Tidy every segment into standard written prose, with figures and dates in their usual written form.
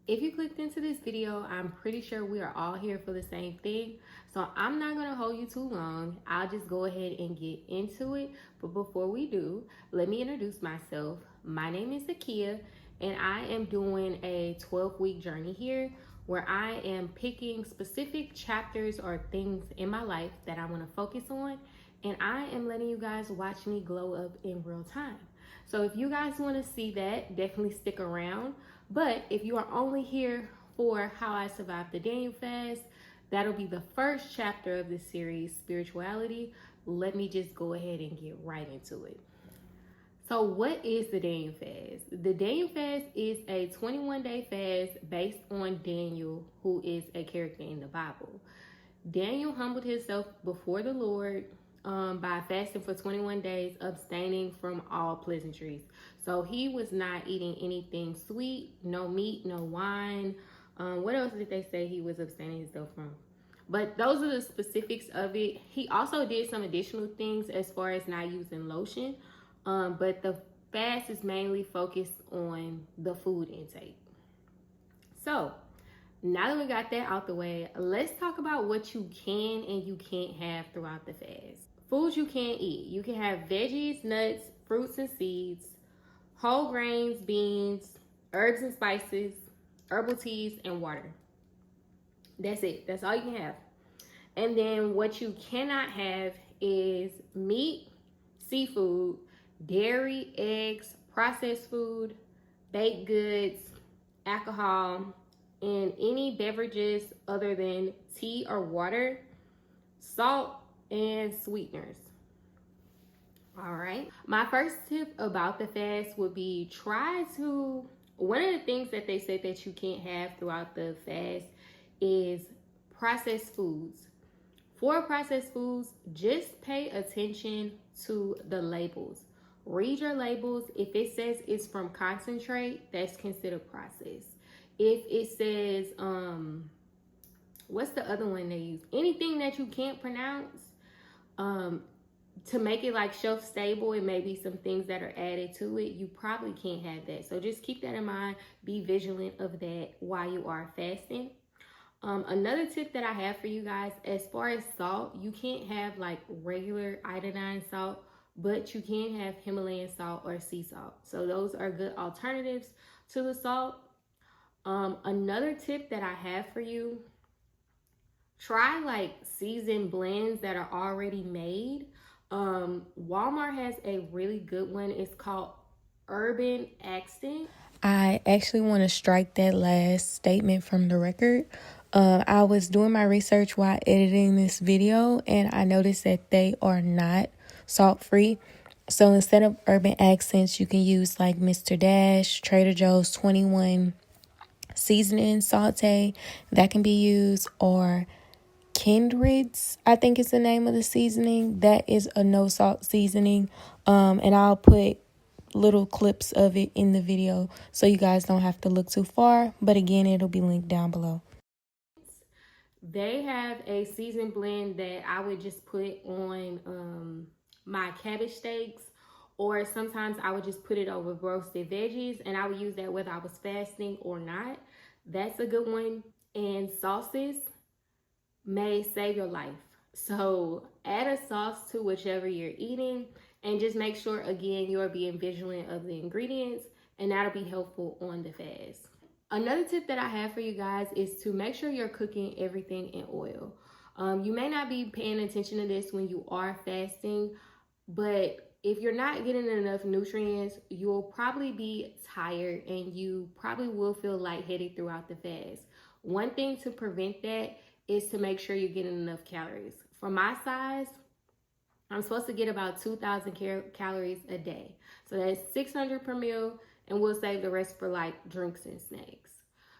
If you clicked into this video, I'm pretty sure we are all here for the same thing. So I'm not gonna hold you too long. I'll just go ahead and get into it. But before we do, let me introduce myself. My name is Akia, and I am doing a 12-week journey here where I am picking specific chapters or things in my life that I wanna focus on. And I am letting you guys watch me glow up in real time. So if you guys wanna see that, definitely stick around. But if you are only here for how I survived the Daniel fast, that'll be the first chapter of this series, spirituality. Let me just go ahead and get right into it. So what is the Daniel fast? The Daniel fast is a 21-day fast based on Daniel, who is a character in the Bible. Daniel humbled himself before the Lord by fasting for 21 days, abstaining from all pleasantries. So he was not eating anything sweet, no meat, no wine. What else did they say he was abstaining himself from? But those are the specifics of it. He also did some additional things as far as not using lotion. But the fast is mainly focused on the food intake. So now that we got that out the way, let's talk about what you can and you can't have throughout the fast. Foods you can't eat. You can have veggies, nuts, fruits and seeds, whole grains, beans, herbs and spices, herbal teas, and water. That's it. That's all you can have. And then what you cannot have is meat, seafood, dairy, eggs, processed food, baked goods, alcohol, and any beverages other than tea or water, salt, and sweeteners. All right. My first tip about the fast would be one of the things that they said that you can't have throughout the fast is processed foods. For processed foods, just pay attention to the labels. Read your labels. If it says it's from concentrate, that's considered processed. If it says, what's the other one they use? Anything that you can't pronounce, to make it like shelf stable, and maybe some things that are added to it, you probably can't have that. So just keep that in mind. Be vigilant of that while you are fasting. Another tip that I have for you guys, as far as salt, you can't have like regular iodine salt, but you can have Himalayan salt or sea salt. So those are good alternatives to the salt. Another tip that I have for you, try like seasoned blends that are already made. Walmart has a really good one. It's called Urban Accent. I actually want to strike that last statement from the record. I was doing my research while editing this video, and I noticed that they are not salt-free. So instead of Urban Accents, you can use like Mr. Dash, Trader Joe's 21 seasoning saute. That can be used, or Kindred's, I think is the name of the seasoning. That is a no salt seasoning. And I'll put little clips of it in the video so you guys don't have to look too far. But again, it'll be linked down below. They have a seasoned blend that I would just put on my cabbage steaks, or sometimes I would just put it over roasted veggies, and I would use that whether I was fasting or not. That's a good one. And sauces may save your life. So add a sauce to whichever you're eating, and just make sure, again, you're being vigilant of the ingredients, and that'll be helpful on the fast. Another tip that I have for you guys is to make sure you're cooking everything in oil. You may not be paying attention to this when you are fasting, but if you're not getting enough nutrients, you'll probably be tired, and you probably will feel lightheaded throughout the fast. One thing to prevent that is to make sure you're getting enough calories. For my size, I'm supposed to get about 2,000 calories a day. So that's 600 per meal, and we'll save the rest for like drinks and snacks.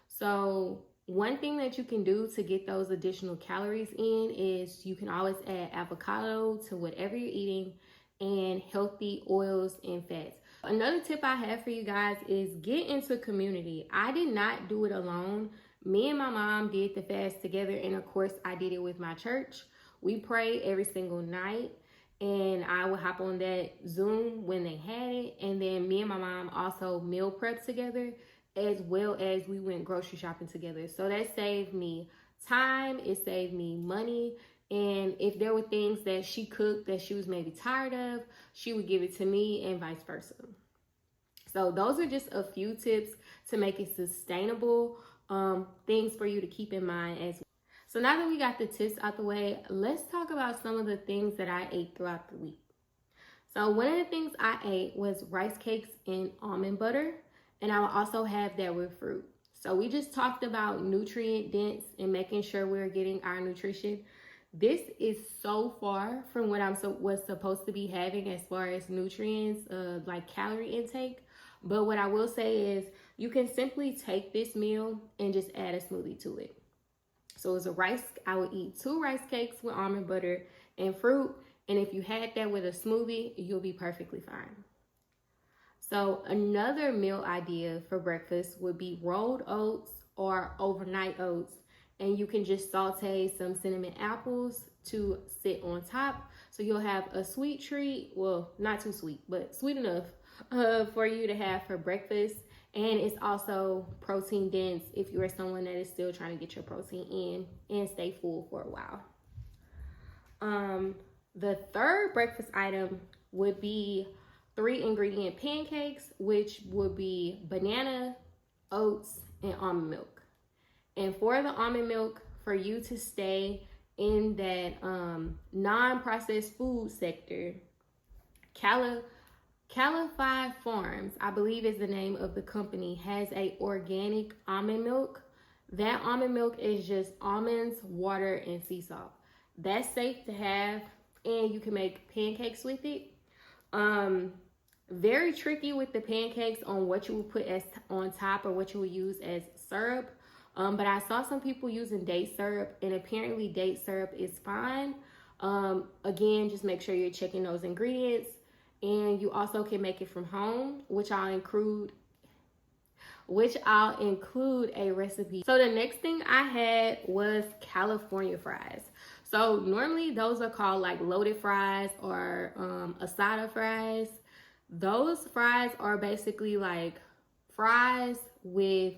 So one thing that you can do to get those additional calories in is you can always add avocado to whatever you're eating, and healthy oils and fats. Another tip I have for you guys is get into community. I did not do it alone. Me and my mom did the fast together, and of course I did it with my church. We prayed every single night, and I would hop on that Zoom when they had it, and then me and my mom also meal prep together. as well as we went grocery shopping together. So that saved me time, it saved me money. And if there were things that she cooked that she was maybe tired of, she would give it to me and vice versa. So those are just a few tips to make it sustainable, things for you to keep in mind as well. So now that we got the tips out the way, let's talk about some of the things that I ate throughout the week. So one of the things I ate was rice cakes in almond butter, and I will also have that with fruit. So we just talked about nutrient dense and making sure we're getting our nutrition. This is so far from what was supposed to be having as far as nutrients, like calorie intake. But what I will say is you can simply take this meal and just add a smoothie to it. So as I would eat 2 rice cakes with almond butter and fruit. And if you had that with a smoothie, you'll be perfectly fine. So another meal idea for breakfast would be rolled oats or overnight oats. And you can just saute some cinnamon apples to sit on top. So you'll have a sweet treat. Well, not too sweet, but sweet enough for you to have for breakfast. And it's also protein dense if you are someone that is still trying to get your protein in and stay full for a while. The third breakfast item would be 3 ingredient pancakes, which would be banana, oats, and almond milk. And for the almond milk, for you to stay in that non-processed food sector, Calify Farms, I believe is the name of the company, has a organic almond milk. That almond milk is just almonds, water, and sea salt. That's safe to have, and you can make pancakes with it. Very tricky with the pancakes on what you would put as on top or what you would use as syrup. But I saw some people using date syrup, and apparently date syrup is fine. Again, just make sure you're checking those ingredients. And you also can make it from home, which I'll include a recipe. So the next thing I had was California fries. So normally those are called like loaded fries or asada fries. Those fries are basically like fries with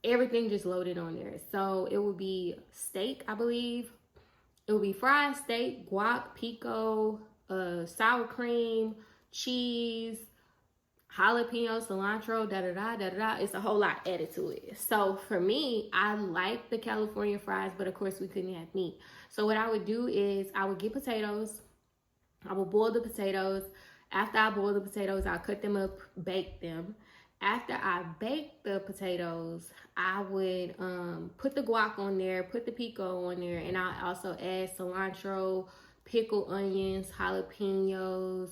everything just loaded on there. So it would be steak, I believe. It would be fried steak, guac, pico, sour cream, cheese, jalapeno, cilantro, da-da-da. It's a whole lot added to it. So for me, I like the California fries, but of course we couldn't have meat. So what I would do is I would get potatoes. I would boil the potatoes. After I boil the potatoes, I'll cut them up, bake them. After I bake the potatoes, I would put the guac on there, put the pico on there, and I also add cilantro, pickled onions, jalapenos,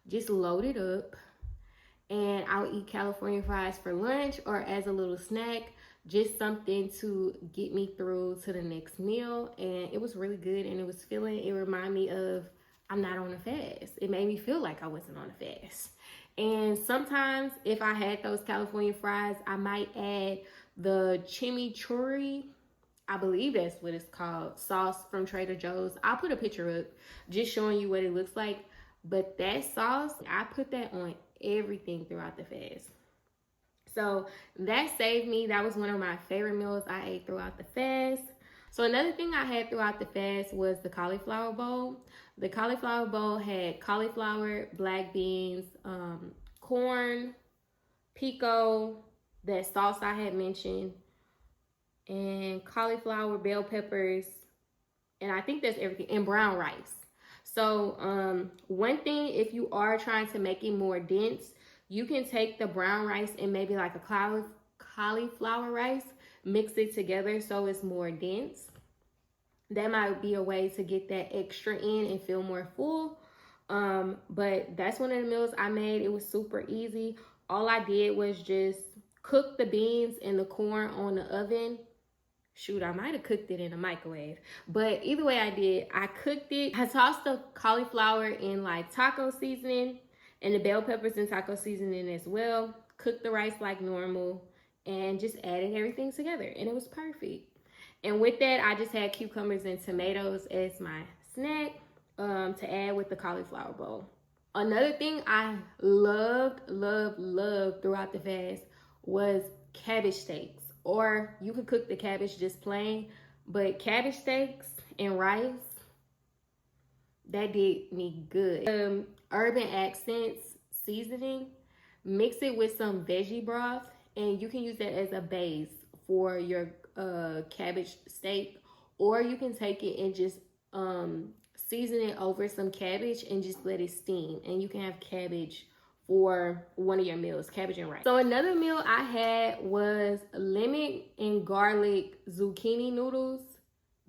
just load it up. And I'll eat California fries for lunch or as a little snack, just something to get me through to the next meal. And it was really good, and it reminded me of I'm not on a fast. It made me feel like I wasn't on a fast. And sometimes if I had those California fries, I might add the chimichurri, I believe that's what it's called, sauce from Trader Joe's. I'll put a picture up just showing you what it looks like. But that sauce, I put that on everything throughout the fast. So that saved me. That was one of my favorite meals I ate throughout the fast. So another thing I had throughout the fast was the cauliflower bowl. The cauliflower bowl had cauliflower, black beans, corn, pico, that sauce I had mentioned, and cauliflower, bell peppers, and I think that's everything, and brown rice. So one thing, if you are trying to make it more dense, you can take the brown rice and maybe like a cauliflower rice, mix it together so it's more dense. That might be a way to get that extra in and feel more full. But that's one of the meals I made. It was super easy. All I did was just cook the beans and the corn on the oven. Shoot, I might have cooked it in a microwave. But either way I cooked it. I tossed the cauliflower in like taco seasoning and the bell peppers in taco seasoning as well. Cooked the rice like normal and just added everything together. And it was perfect. And with that, I just had cucumbers and tomatoes as my snack to add with the cauliflower bowl. Another thing I loved throughout the fast was cabbage steaks, or you could cook the cabbage just plain, but cabbage steaks and rice, that did me good. Urban Accents seasoning, mix it with some veggie broth, and you can use that as a base for your cabbage steak, or you can take it and just season it over some cabbage and just let it steam, and you can have cabbage for one of your meals, cabbage and rice. So another meal I had was lemon and garlic zucchini noodles.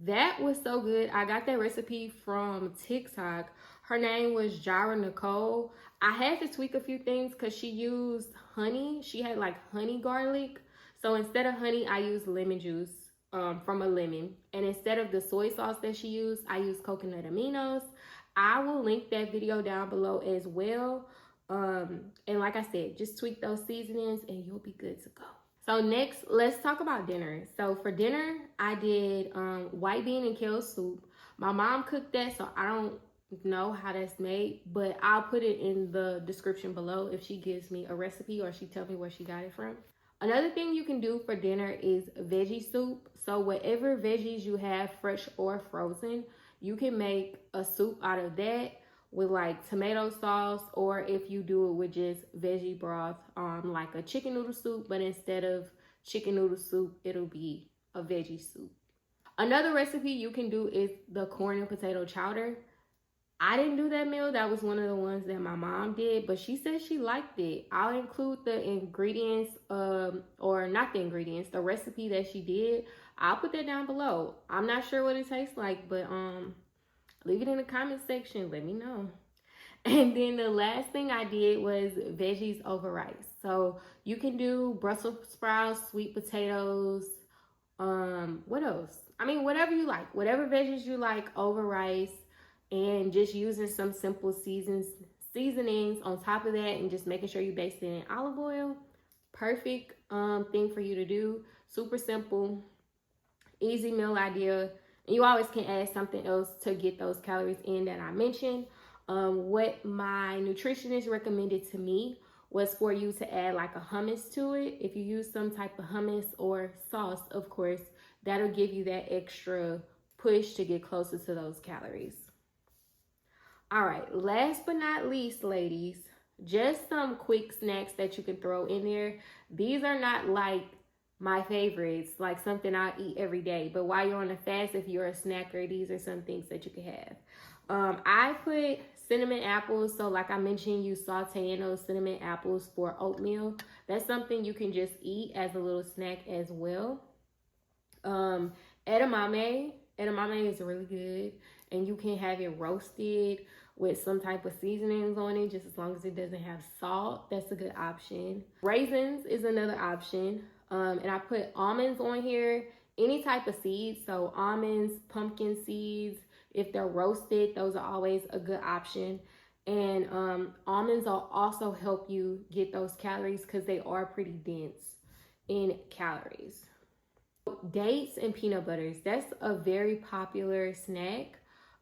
That was so good. I got that recipe from TikTok. Her name was Jara Nicole. I had to tweak a few things because she used honey. She had like honey garlic. So instead of honey, I used lemon juice from a lemon. And instead of the soy sauce that she used, I used coconut aminos. I will link that video down below as well. And like I said, just tweak those seasonings and you'll be good to go. So next, let's talk about dinner. So for dinner, I did white bean and kale soup. My mom cooked that, so I don't know how that's made, but I'll put it in the description below if she gives me a recipe or she tells me where she got it from. Another thing you can do for dinner is veggie soup. So whatever veggies you have, fresh or frozen, you can make a soup out of that with like tomato sauce, or if you do it with just veggie broth, like a chicken noodle soup, but instead of chicken noodle soup, it'll be a veggie soup. Another recipe you can do is the corn and potato chowder. I didn't do that meal. That was one of the ones that my mom did, but she said she liked it. I'll include the ingredients, or not the ingredients, the recipe that she did. I'll put that down below. I'm not sure what it tastes like, but leave it in the comment section. Let me know. And then the last thing I did was veggies over rice. So you can do Brussels sprouts, sweet potatoes, what else? I mean, whatever you like, whatever veggies you like over rice, and just using some simple seasonings on top of that, and just making sure you baste it in olive oil. Perfect thing for you to do. Super simple, easy meal idea. And you always can add something else to get those calories in that I mentioned. What my nutritionist recommended to me was for you to add like a hummus to it. If you use some type of hummus or sauce, of course, that'll give you that extra push to get closer to those calories. All right, last but not least, ladies, just some quick snacks that you can throw in there. These are not like my favorites, like something I eat every day, but while you're on a fast, if you're a snacker, these are some things that you can have. I put cinnamon apples. So like I mentioned, you saute in those cinnamon apples for oatmeal. That's something you can just eat as a little snack as well. Edamame is really good, and you can have it roasted with some type of seasonings on it, just as long as it doesn't have salt. That's a good option. Raisins is another option. And I put almonds on here, any type of seeds. So almonds, pumpkin seeds, if they're roasted, those are always a good option. And almonds will also help you get those calories because they are pretty dense in calories. Dates and peanut butters, that's a very popular snack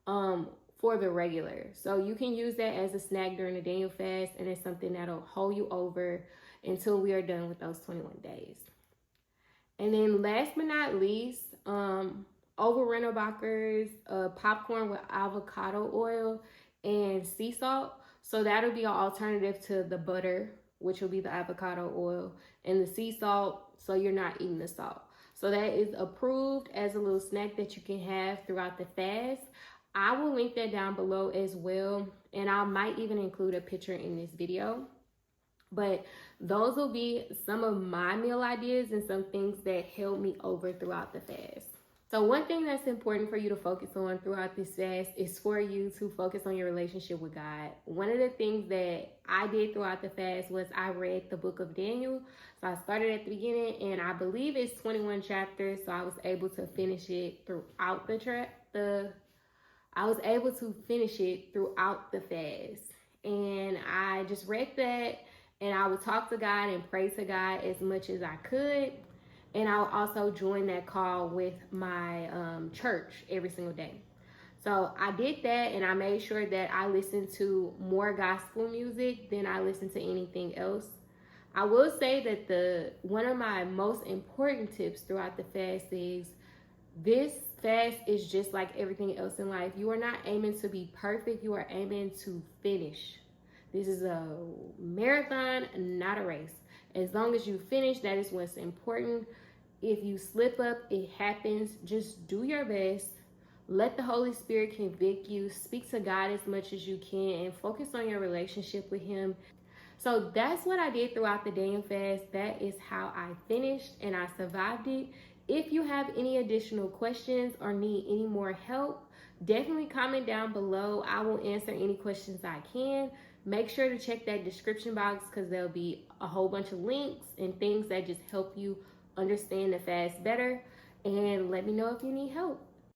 for the regular. So you can use that as a snack during the Daniel fast, and it's something that'll hold you over until we are done with those 21 days. And then last but not least, over Rennerbachers, popcorn with avocado oil and sea salt. So that'll be an alternative to the butter, which will be the avocado oil, and the sea salt, so you're not eating the salt. So that is approved as a little snack that you can have throughout the fast. I will link that down below as well, and I might even include a picture in this video. But those will be some of my meal ideas and some things that held me over throughout the fast. So one thing that's important for you to focus on throughout this fast is for you to focus on your relationship with God. One of the things that I did throughout the fast was I read the book of Daniel. So I started at the beginning, and I believe it's 21 chapters. So I was able to finish it throughout the fast. And I just read that, and I would talk to God and pray to God as much as I could. And I'll also join that call with my church every single day. So I did that, and I made sure that I listened to more gospel music than I listened to anything else. I will say that one of my most important tips throughout the fast is this fast is just like everything else in life. You are not aiming to be perfect, you are aiming to finish. This is a marathon, not a race. As long as you finish, that is what's important. If you slip up, it happens. Just do your best. Let the Holy Spirit convict you. Speak to God as much as you can and focus on your relationship with Him. So that's what I did throughout the Daniel fast. That is how I finished and I survived it. If you have any additional questions or need any more help, definitely comment down below. I will answer any questions I can. Make sure to check that description box because there'll be a whole bunch of links and things that just help you understand the fast better. And let me know if you need help.